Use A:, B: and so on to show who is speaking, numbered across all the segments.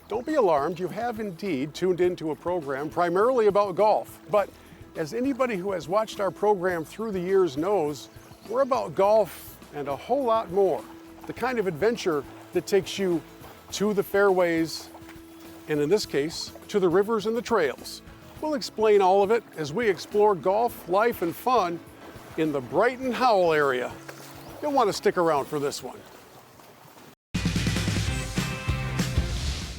A: Don't be alarmed, you have indeed tuned into a program primarily about golf. But as anybody who has watched our program through the years knows, we're about golf and a whole lot more. The kind of adventure that takes you to the fairways, and in this case, to the rivers and the trails. We'll explain all of it as we explore golf, life, and fun in the Brighton-Howell area. You'll want to stick around for this one.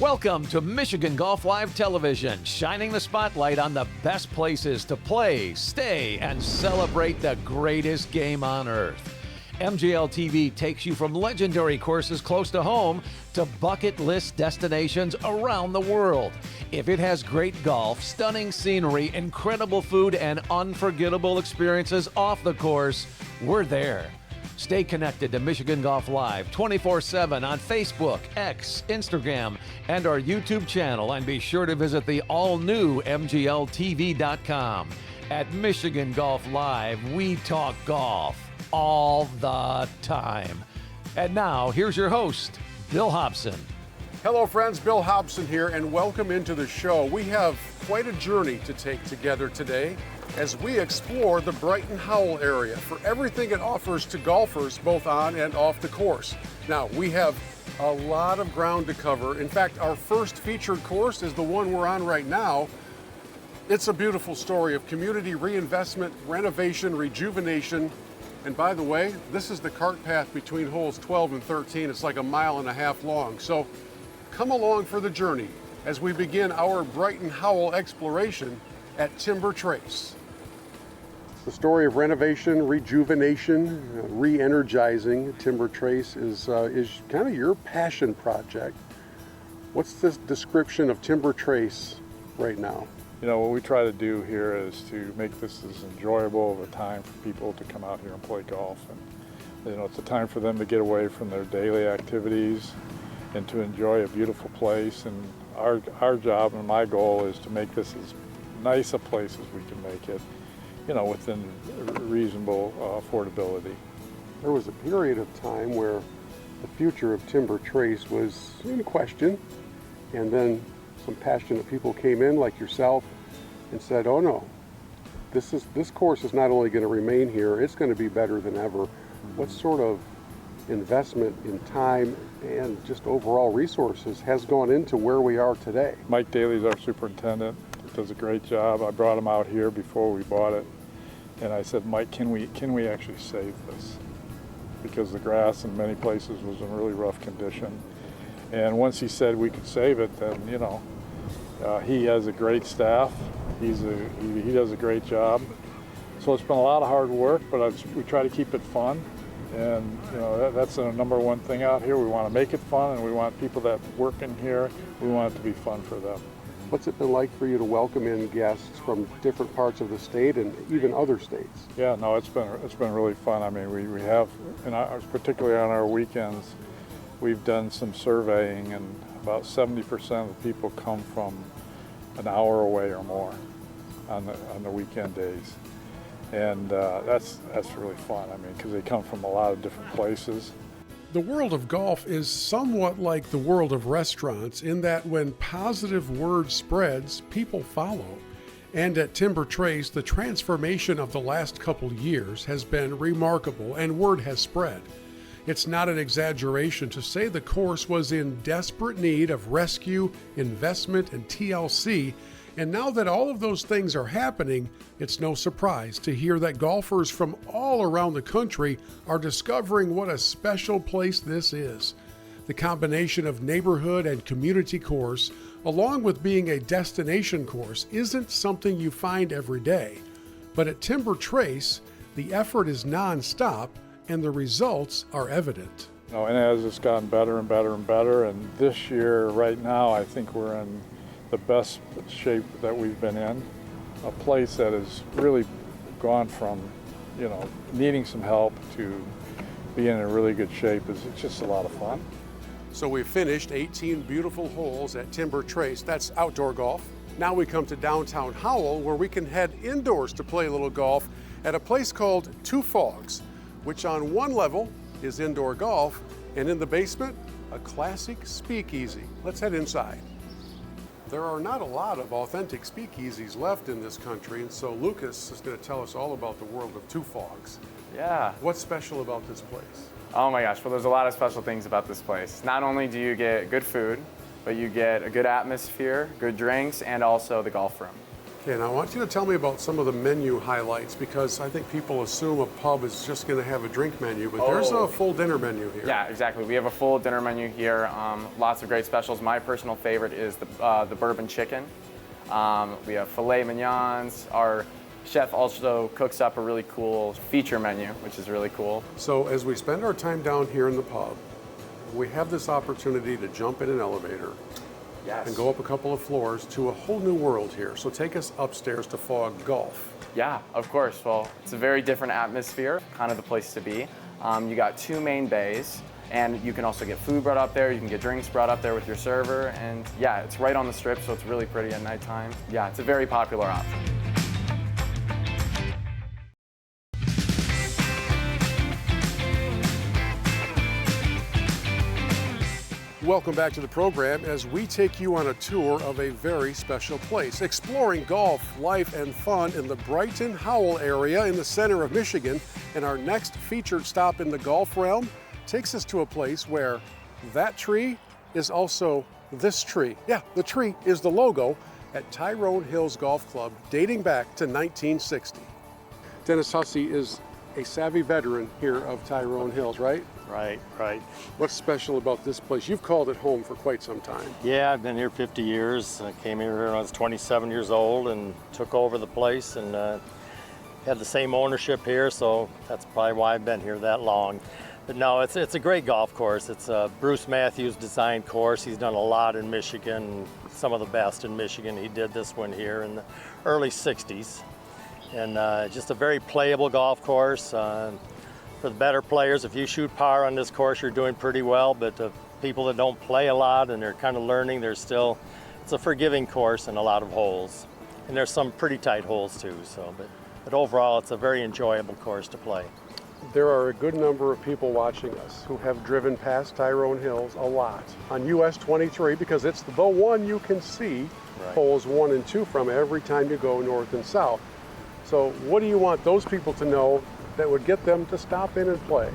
B: Welcome to Michigan Golf Live Television, shining the spotlight on the best places to play, stay, and celebrate the greatest game on earth. MGL TV takes you from legendary courses close to home to bucket list destinations around the world. If it has great golf, stunning scenery, incredible food, and unforgettable experiences off the course, we're there. Stay connected to Michigan Golf Live 24/7 on Facebook, X, Instagram, and our YouTube channel, and be sure to visit the all-new MGLTV.com. At Michigan Golf Live, we talk golf all the time. And now, here's your host, Bill Hobson.
A: Hello friends, Bill Hobson here, and welcome into the show. We have quite a journey to take together today as we explore the Brighton-Howell area for everything it offers to golfers both on and off the course. Now, we have a lot of ground to cover. In fact, our first featured course is the one we're on right now. It's a beautiful story of community reinvestment, renovation, rejuvenation. And by the way, this is the cart path between holes 12 and 13. It's like a mile and a half long. So come along for the journey as we begin our Brighton-Howell exploration at Timber Trace. The story of renovation, rejuvenation, re-energizing Timber Trace is kind of your passion project. What's this description of Timber Trace right now?
C: You know, what we try to do here is to make this as enjoyable of a time for people to come out here and play golf. And, you know, it's a time for them to get away from their daily activities and to enjoy a beautiful place. And our job and my goal is to make this as nice a place as we can make it, you know, within reasonable affordability.
A: There was a period of time where the future of Timber Trace was in question, and then some passionate people came in like yourself and said, oh no, this course is not only going to remain here, it's going to be better than ever. What sort of investment in time and just overall resources has gone into where we are today?
C: Mike Daly's our superintendent, does a great job. I brought him out here before we bought it, and I said, Mike, can we actually save this? Because the grass in many places was in really rough condition. And once he said we could save it, then, you know, he has a great staff. He does a great job. So it's been a lot of hard work, but we try to keep it fun. And, you know, that's the number one thing out here. We want to make it fun, and we want people that work in here, we want it to be fun for them.
A: What's it been like for you to welcome in guests from different parts of the state and even other states?
C: Yeah, no, it's been really fun. I mean, we have, particularly on our weekends, we've done some surveying, and about 70% of the people come from an hour away or more on the weekend days. And that's really fun, I mean, because they come from a lot of different places.
A: The world of golf is somewhat like the world of restaurants in that when positive word spreads, people follow. And at Timber Trace, the transformation of the last couple years has been remarkable, and word has spread. It's not an exaggeration to say the course was in desperate need of rescue, investment, and TLC. And now that all of those things are happening, it's no surprise to hear that golfers from all around the country are discovering what a special place this is. The combination of neighborhood and community course, along with being a destination course, isn't something you find every day. But at Timber Trace, the effort is non-stop and the results are evident.
C: You know, and as it's gotten better and better and better, and this year, right now, I think we're in the best shape that we've been in. A place that has really gone from, you know, needing some help to being in really good shape. It's just a lot of fun.
A: So we've finished 18 beautiful holes at Timber Trace. That's outdoor golf. Now we come to downtown Howell, where we can head indoors to play a little golf at a place called FOGS, which on one level is indoor golf, and in the basement, a classic speakeasy. Let's head inside. There are not a lot of authentic speakeasies left in this country, and so Lucas is going to tell us all about the world of Two Fogs.
D: Yeah.
A: What's special about this place?
D: Oh my gosh, well there's a lot of special things about this place. Not only do you get good food, but you get a good atmosphere, good drinks, and also the golf room.
A: Okay, and I want you to tell me about some of the menu highlights, because I think people assume a pub is just going to have a drink menu, but there's a full dinner menu here.
D: Yeah, exactly. We have a full dinner menu here. Lots of great specials. My personal favorite is the bourbon chicken. We have filet mignons. Our chef also cooks up a really cool feature menu, which is really cool.
A: So as we spend our time down here in the pub, we have this opportunity to jump in an elevator and go up a couple of floors to a whole new world here. So take us upstairs to FOGS Golf.
D: Yeah, of course. Well, it's a very different atmosphere, kind of the place to be. You got 2 main bays, and you can also get food brought up there. You can get drinks brought up there with your server, and yeah, it's right on the strip, so it's really pretty at nighttime. Yeah, it's a very popular option.
A: Welcome back to the program as we take you on a tour of a very special place, exploring golf, life, and fun in the Brighton-Howell area in the center of Michigan. And our next featured stop in the golf realm takes us to a place where that tree is also this tree. Yeah, the tree is the logo at Tyrone Hills Golf Club, dating back to 1960. Dennis Hussey is a savvy veteran here of Tyrone Hills, right?
E: Right.
A: What's special about this place? You've called it home for quite some time.
E: Yeah, I've been here 50 years. I came here when I was 27 years old and took over the place and had the same ownership here, so that's probably why I've been here that long. But no, it's a great golf course. It's a Bruce Matthews designed course. He's done a lot in Michigan, some of the best in Michigan. He did this one here in the early 60s. And just a very playable golf course. For the better players, if you shoot par on this course, you're doing pretty well, but the people that don't play a lot and they're kind of learning, it's a forgiving course and a lot of holes. And there's some pretty tight holes too, but overall it's a very enjoyable course to play.
A: There are a good number of people watching us who have driven past Tyrone Hills a lot on US 23 because it's the one you can see holes 1 and 2 from every time you go north and south. So what do you want those people to know that would get them to stop in and play?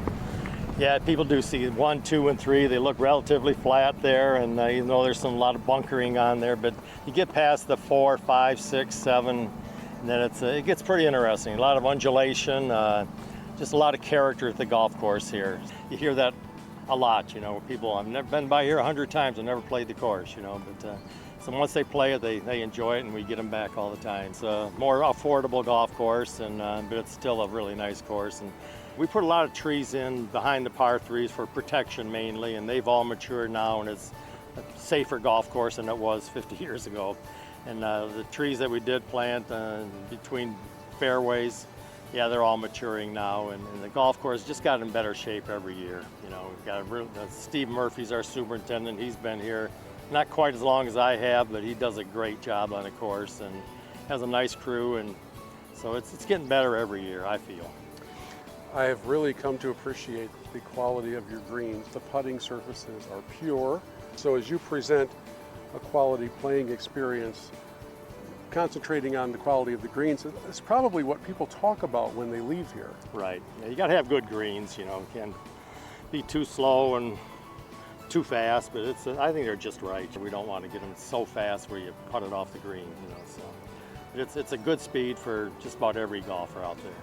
E: Yeah, people do see 1, 2, and 3. They look relatively flat there, and you know there's a lot of bunkering on there, but you get past the 4, 5, 6, 7, and then it gets pretty interesting. A lot of undulation, just a lot of character at the golf course here. You hear that a lot, you know, people, I've never been by here 100 times, I've never played the course, you know, but so once they play it, they enjoy it, and we get them back all the time. It's a more affordable golf course, and but it's still a really nice course. And we put a lot of trees in behind the par 3s for protection mainly, and they've all matured now, and it's a safer golf course than it was 50 years ago. And the trees that we did plant between fairways, yeah, they're all maturing now, and the golf course just got in better shape every year. You know, we've got Steve Murphy's our superintendent. He's been here not quite as long as I have, but he does a great job on the course and has a nice crew, and so it's getting better every year, I feel.
A: I have really come to appreciate the quality of your greens. The putting surfaces are pure, so as you present a quality playing experience, concentrating on the quality of the greens, it's probably what people talk about when they leave here.
E: Right, yeah, you gotta have good greens, you know, you can't be too slow and too fast, but I think they're just right. We don't want to get them so fast where you putt it off the green, you know. So it's a good speed for just about every golfer out there.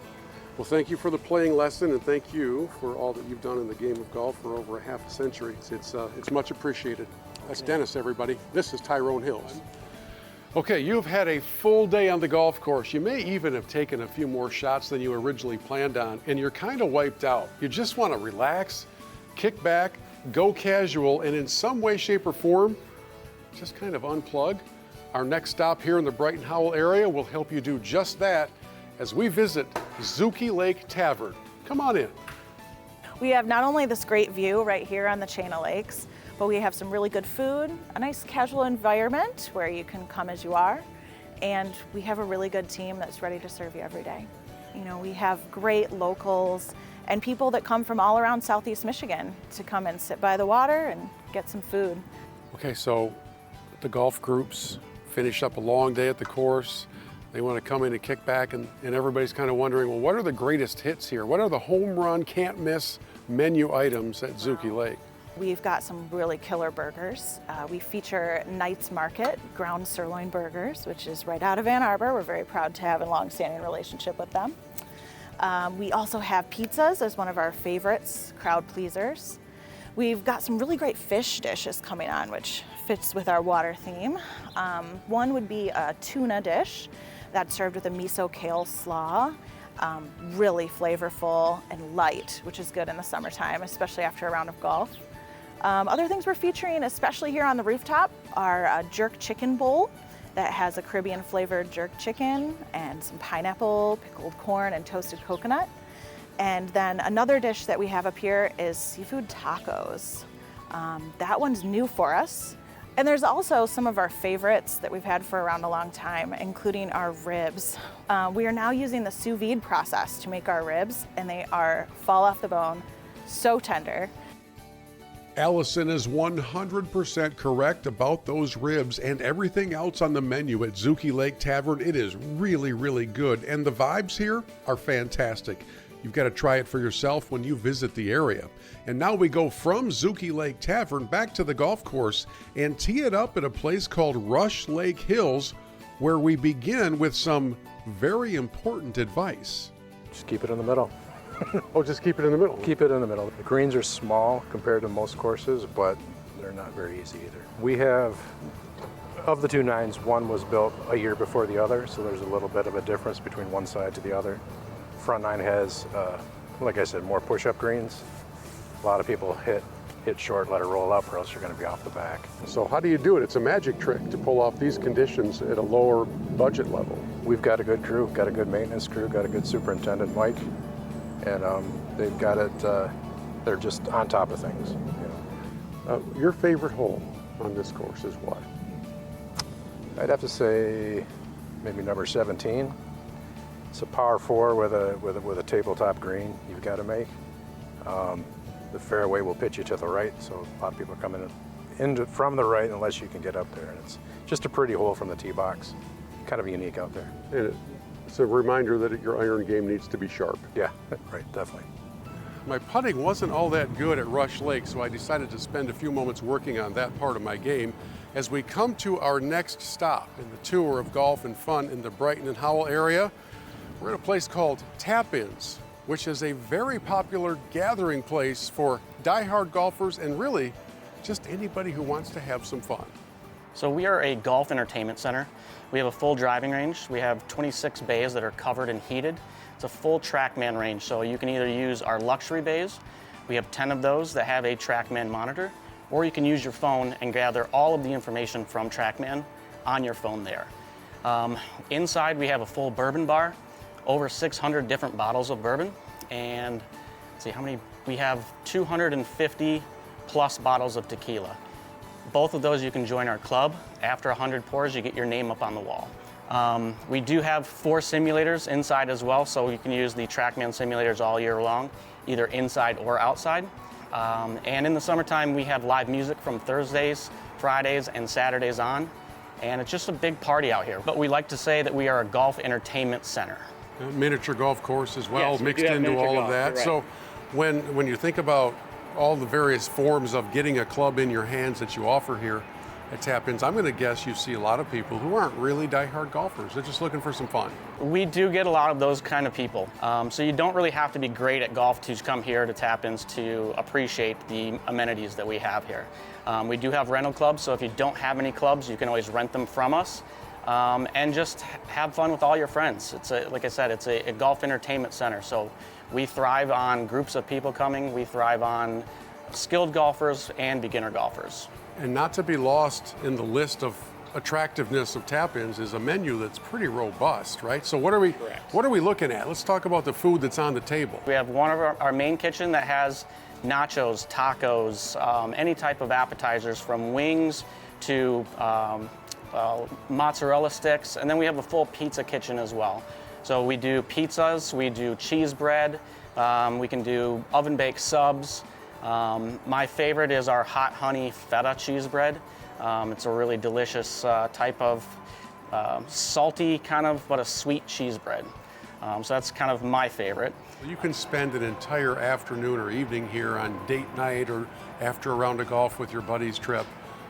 A: Well, thank you for the playing lesson, and thank you for all that you've done in the game of golf for over a half a century. It's much appreciated. That's Dennis, everybody. This is Tyrone Hills. Okay, you've had a full day on the golf course. You may even have taken a few more shots than you originally planned on, and you're kind of wiped out. You just want to relax, kick back, go casual, and in some way, shape, or form, just kind of unplug. Our next stop here in the Brighton-Howell area will help you do just that as we visit Zukey Lake Tavern. Come on in.
F: We have not only this great view right here on the chain of lakes, but we have some really good food, a nice casual environment where you can come as you are, and we have a really good team that's ready to serve you every day. You know, we have great locals and people that come from all around Southeast Michigan to come and sit by the water and get some food.
A: Okay, so the golf groups finish up a long day at the course. They want to come in and kick back, and everybody's kind of wondering, well, what are the greatest hits here? What are the home run, can't miss menu items at Zukey Lake?
F: We've got some really killer burgers. We feature Knight's Market ground sirloin burgers, which is right out of Ann Arbor. We're very proud to have a long-standing relationship with them. We also have pizzas as one of our favorites, crowd pleasers. We've got some really great fish dishes coming on, which fits with our water theme. One would be a tuna dish that's served with a miso kale slaw. Really flavorful and light, which is good in the summertime, especially after a round of golf. Other things we're featuring, especially here on the rooftop, are a jerk chicken bowl that has a Caribbean flavored jerk chicken and some pineapple, pickled corn, and toasted coconut. And then another dish that we have up here is seafood tacos. That one's new for us. And there's also some of our favorites that we've had for around a long time, including our ribs. We are now using the sous vide process to make our ribs, and they fall off the bone, so tender.
A: Allison is 100% correct about those ribs and everything else on the menu at Zukey Lake Tavern. It is really, really good, and the vibes here are fantastic. You've got to try it for yourself when you visit the area. And now we go from Zukey Lake Tavern back to the golf course and tee it up at a place called Rush Lake Hills, where we begin with some very important advice.
G: Just keep it in the middle.
A: Oh, just keep it in the middle.
G: Keep it in the middle. The greens are small compared to most courses, but they're not very easy either. We have, of the two nines, one was built a year before the other, so there's a little bit of a difference between one side to the other. Front nine has, like I said, more push-up greens. A lot of people hit short, let it roll up, or else you're going to be off the back.
A: So how do you do it? It's a magic trick to pull off these conditions at a lower budget level.
G: We've got a good crew, got a good maintenance crew, got a good superintendent, Mike, and they've got it, they're just on top of things. You know.
A: Your favorite hole on this course is what?
G: I'd have to say maybe number 17. It's a par 4 with a tabletop green you've got to make. The fairway will pitch you to the right, so a lot of people are coming in from the right unless you can get up there. And it's just a pretty hole from the tee box. Kind of unique out there.
A: And it's a reminder that your iron game needs to be sharp.
G: Yeah, right, definitely.
A: My putting wasn't all that good at Rush Lake, so I decided to spend a few moments working on that part of my game. As we come to our next stop in the tour of golf and fun in the Brighton and Howell area, we're at a place called Tap-Ins, which is a very popular gathering place for die-hard golfers and really just anybody who wants to have some fun.
H: So we are a golf entertainment center. We have a full driving range. We have 26 bays that are covered and heated. It's a full TrackMan range, so you can either use our luxury bays. We have 10 of those that have a TrackMan monitor, or you can use your phone and gather all of the information from TrackMan on your phone there. Inside we have a full bourbon bar, over 600 different bottles of bourbon, and let's see how many, we have 250 plus bottles of tequila. Both of those you can join our club. After 100 pours, you get your name up on the wall. We do have 4 simulators inside as well, so you can use the TrackMan simulators all year long, either inside or outside. And in the summertime, we have live music from Thursdays, Fridays, and Saturdays on, and it's just a big party out here. But we like to say that we are a golf entertainment center.
A: A miniature golf course as well,
H: Yes, we
A: mixed
H: do have
A: into
H: miniature
A: all of
H: golf,
A: that.
H: correct.
A: So when you think about all the various forms of getting a club in your hands that you offer here at Tap-Ins, I'm going to guess you see a lot of people who aren't really die-hard golfers. They're just looking for some fun.
H: We do get a lot of those kind of people. So you don't really have to be great at golf to come here to Tap-Ins to appreciate the amenities that we have here. We do have rental clubs, so if you don't have any clubs, you can always rent them from us. And just have fun with all your friends. Like I said, it's a golf entertainment center. So we thrive on groups of people coming. We thrive on skilled golfers and beginner golfers.
A: And not to be lost in the list of attractiveness of Tap-Ins is a menu that's pretty robust, right? So what are we looking at? Let's talk about the food that's on the table.
H: We have one of our main kitchen that has nachos, tacos, any type of appetizers from wings to mozzarella sticks, and then we have a full pizza kitchen as well. So we do pizzas, we do cheese bread, we can do oven baked subs. My favorite is our hot honey feta cheese bread. It's a really delicious type of salty kind of, but a sweet cheese bread. So that's kind of my favorite.
A: You can spend an entire afternoon or evening here on date night or after a round of golf with your buddy's trip.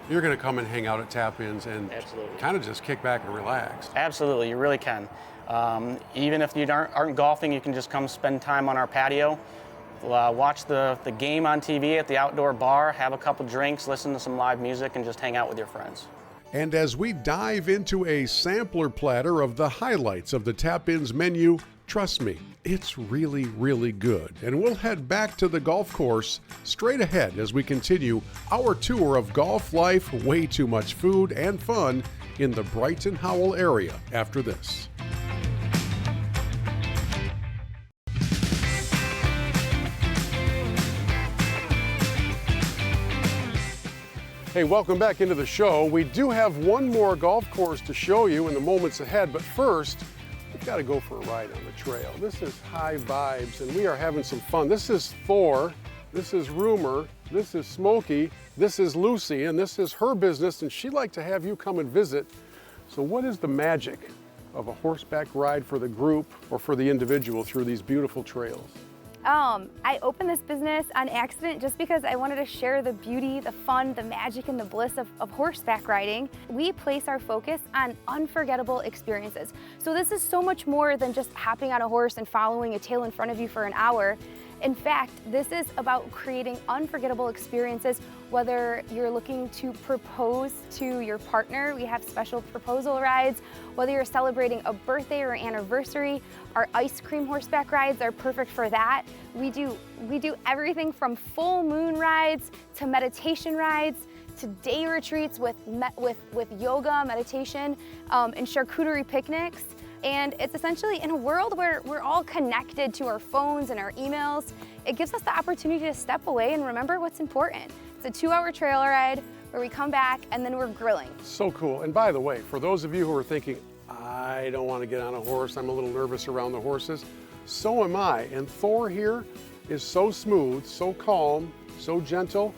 A: You're going to come and hang out at Tap-Ins and kind of just kick back and relax.
H: Absolutely, you really can. Even if you aren't golfing, you can just come spend time on our patio, watch the game on TV at the outdoor bar, have a couple drinks, listen to some live music, and just hang out with your friends.
A: And as we dive into a sampler platter of the highlights of the Tap-Ins menu, trust me, it's really, really good. And we'll head back to the golf course straight ahead as we continue our tour of golf life, way too much food, and fun in the Brighton-Howell area after this. Hey, welcome back into the show. We do have one more golf course to show you in the moments ahead, but first, we've got to go for a ride on the trail. This is High Vibes, and we are having some fun. This is Thor, this is Rumor, this is Smokey, this is Lucy, and this is her business, and she'd like to have you come and visit. So what is the magic of a horseback ride for the group or for the individual through these beautiful trails?
I: I opened this business on accident just because I wanted to share the beauty, the fun, the magic, and the bliss of horseback riding. We place our focus on unforgettable experiences. So this is so much more than just hopping on a horse and following a tail in front of you for an hour. In fact, this is about creating unforgettable experiences, whether you're looking to propose to your partner, we have special proposal rides, whether you're celebrating a birthday or anniversary, our ice cream horseback rides are perfect for that. We do everything from full moon rides to meditation rides to day retreats with yoga, meditation, and charcuterie picnics. And it's essentially in a world where we're all connected to our phones and our emails, it gives us the opportunity to step away and remember what's important. It's a 2-hour trail ride where we come back and then we're grilling.
A: So cool. And by the way, for those of you who are thinking, I don't want to get on a horse, I'm a little nervous around the horses, so am I. And Thor here is so smooth, so calm, so gentle.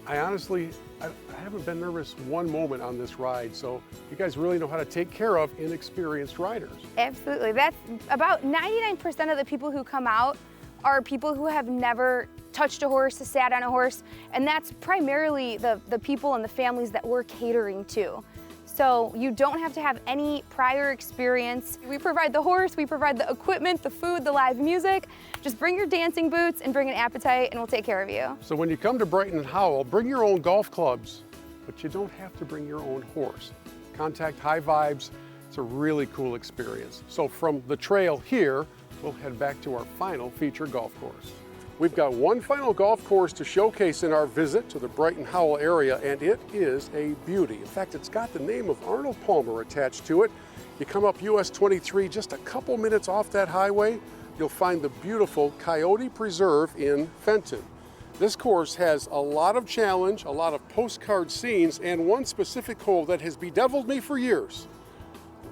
A: I haven't been nervous one moment on this ride, so you guys really know how to take care of inexperienced riders.
I: Absolutely. That's about 99% of the people who come out are people who have never touched a horse, sat on a horse, and that's primarily the people and the families that we're catering to. So you don't have to have any prior experience. We provide the horse, we provide the equipment, the food, the live music. Just bring your dancing boots and bring an appetite and we'll take care of you.
A: So when you come to Brighton and Howell, bring your own golf clubs, but you don't have to bring your own horse. Contact High Vibes. It's a really cool experience. So from the trail here, we'll head back to our final feature golf course. We've got one final golf course to showcase in our visit to the Brighton-Howell area, and it is a beauty. In fact, it's got the name of Arnold Palmer attached to it. You come up US 23, just a couple minutes off that highway, you'll find the beautiful Coyote Preserve in Fenton. This course has a lot of challenge, a lot of postcard scenes, and one specific hole that has bedeviled me for years.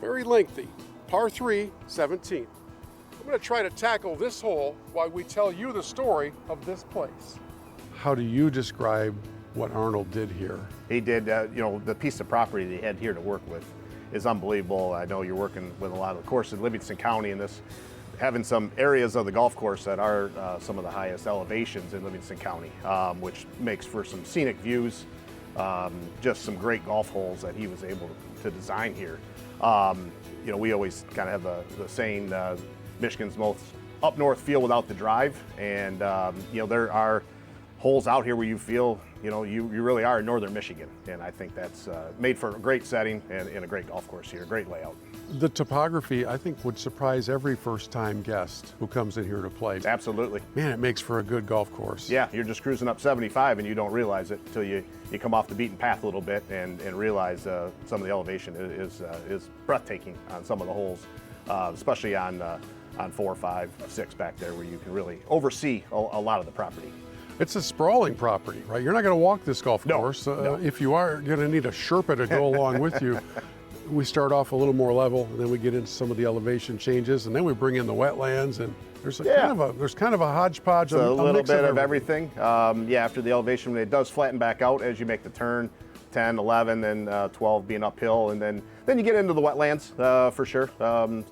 A: Very lengthy, par 3, 17. I'm going to try to tackle this hole while we tell you the story of this place. How do you describe what Arnold did here?
J: He did, the piece of property that he had here to work with is unbelievable. I know you're working with a lot of the courses in Livingston County, and this having some areas of the golf course that are some of the highest elevations in Livingston County, which makes for some scenic views, just some great golf holes that he was able to design here. We always kind of have the saying, Michigan's most up north feel without the drive, and there are holes out here where you feel you really are in northern Michigan, and I think that's made for a great setting and a great golf course here, great layout.
A: The topography, I think, would surprise every first-time guest who comes in here to play.
J: Absolutely.
A: Man, it makes for a good golf course.
J: Yeah, you're just cruising up 75 and you don't realize it until you come off the beaten path a little bit and realize some of the elevation is breathtaking on some of the holes, especially on 4, 5, 6 back there, where you can really oversee a lot of the property.
A: It's a sprawling property, right? You're not going to walk this golf course.
J: No.
A: If you are, you're going to need a Sherpa to go along with you. We start off a little more level, and then we get into some of the elevation changes, and then we bring in the wetlands, and there's kind of a hodgepodge.
J: A little bit of everything. After the elevation, it does flatten back out as you make the turn. 10, 11, and 12 being uphill, and then you get into the wetlands for sure.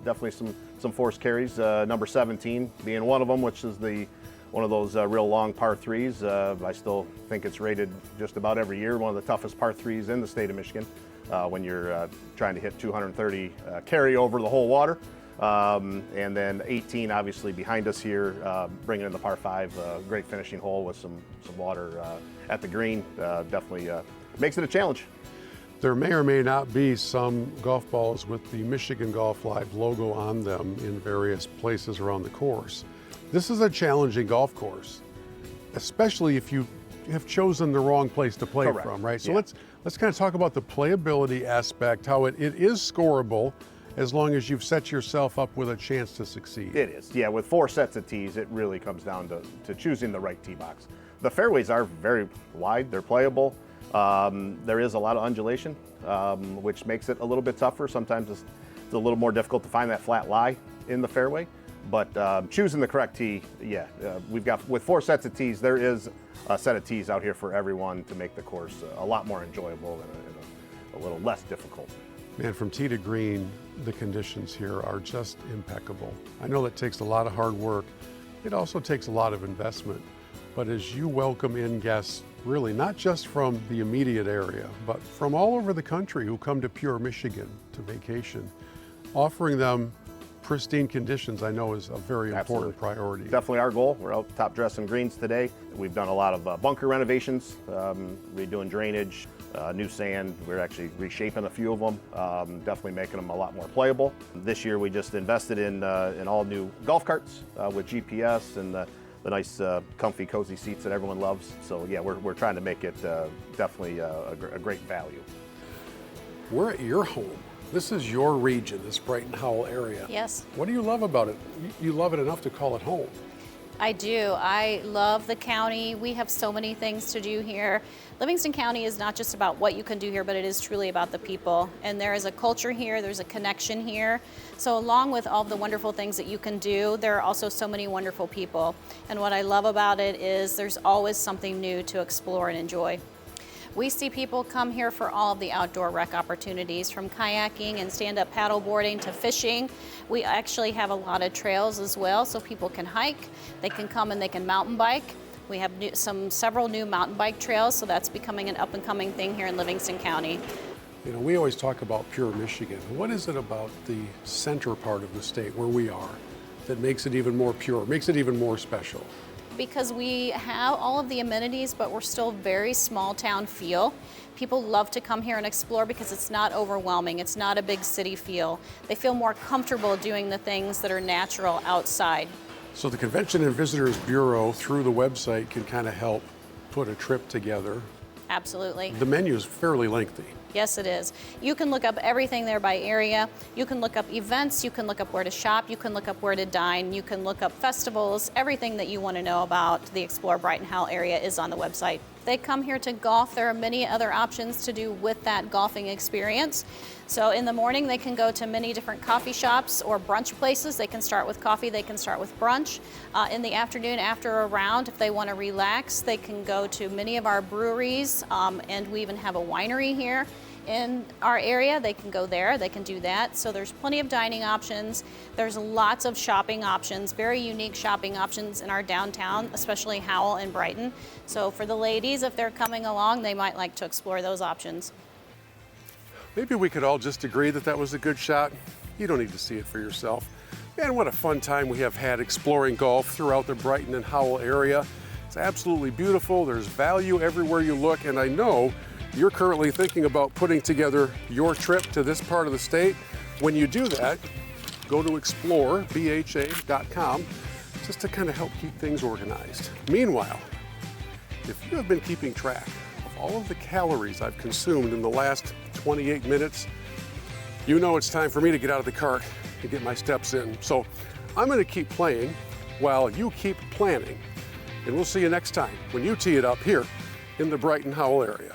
J: Definitely some forced carries. Number 17 being one of them, which is one of those real long par threes. I still think it's rated just about every year one of the toughest par threes in the state of Michigan when you're trying to hit 230 carry over the whole water. And then 18 obviously behind us here, bringing in the par 5, great finishing hole with some water at the green. Definitely makes it a challenge.
A: There may or may not be some golf balls with the Michigan Golf Live logo on them in various places around the course. This is a challenging golf course, especially if you have chosen the wrong place to play
J: Correct.
A: from, right? So
J: Yeah.
A: let's kind of talk about the playability aspect, how it is scoreable as long as you've set yourself up with a chance to succeed.
J: It is, yeah. With 4 sets of tees, it really comes down to choosing the right tee box. The fairways are very wide, they're playable. There is a lot of undulation, which makes it a little bit tougher. Sometimes it's a little more difficult to find that flat lie in the fairway. But choosing the correct tee, yeah, we've got, with 4 sets of tees, there is a set of tees out here for everyone to make the course a lot more enjoyable and a little less difficult.
A: Man, from tee to green, the conditions here are just impeccable. I know that takes a lot of hard work. It also takes a lot of investment. But as you welcome in guests, really not just from the immediate area, but from all over the country who come to Pure Michigan to vacation, offering them pristine conditions, I know, is a very important priority.
J: Definitely our goal. We're out top dressing greens today. We've done a lot of bunker renovations, redoing drainage, new sand. We're actually reshaping a few of them, definitely making them a lot more playable. This year we just invested in all new golf carts with GPS and the nice, comfy, cozy seats that everyone loves. So yeah, we're trying to make it definitely a great value.
A: We're at your home. This is your region, this Brighton-Howell area.
K: Yes.
A: What do you love about it? You love it enough to call it home.
K: I do. I love the county. We have so many things to do here. Livingston County is not just about what you can do here, but it is truly about the people. And there is a culture here, there's a connection here. So along with all the wonderful things that you can do, there are also so many wonderful people. And what I love about it is there's always something new to explore and enjoy. We see people come here for all of the outdoor rec opportunities, from kayaking and stand-up paddle boarding to fishing. We actually have a lot of trails as well, so people can hike, they can come and they can mountain bike. We have several new mountain bike trails, so that's becoming an up-and-coming thing here in Livingston County.
A: You know, we always talk about Pure Michigan. What is it about the center part of the state where we are that makes it even more pure, makes it even more special?
K: Because we have all of the amenities, but we're still very small town feel. People love to come here and explore because it's not overwhelming. It's not a big city feel. They feel more comfortable doing the things that are natural outside.
A: So the Convention and Visitors Bureau, through the website, can kind of help put a trip together.
K: Absolutely.
A: The menu is fairly lengthy.
K: Yes, it is. You can look up everything there by area. You can look up events. You can look up where to shop. You can look up where to dine. You can look up festivals. Everything that you want to know about the Explore Brighton-Howell area is on the website. They come here to golf. There are many other options to do with that golfing experience. So in the morning, they can go to many different coffee shops or brunch places. They can start with coffee. They can start with brunch. In the afternoon, after a round, if they want to relax, they can go to many of our breweries, and we even have a winery here in our area. They can go there, they can do that. So there's plenty of dining options. There's lots of shopping options, very unique shopping options in our downtown, especially Howell and Brighton. So for the ladies, if they're coming along, they might like to explore those options.
A: Maybe we could all just agree that that was a good shot. You don't need to see it for yourself. Man, what a fun time we have had exploring golf throughout the Brighton and Howell area. It's absolutely beautiful. There's value everywhere you look, and I know you're currently thinking about putting together your trip to this part of the state. When you do that, go to explorebha.com just to kind of help keep things organized. Meanwhile, if you have been keeping track of all of the calories I've consumed in the last 28 minutes, you know it's time for me to get out of the cart and get my steps in. So I'm going to keep playing while you keep planning. And we'll see you next time when you tee it up here in the Brighton-Howell area.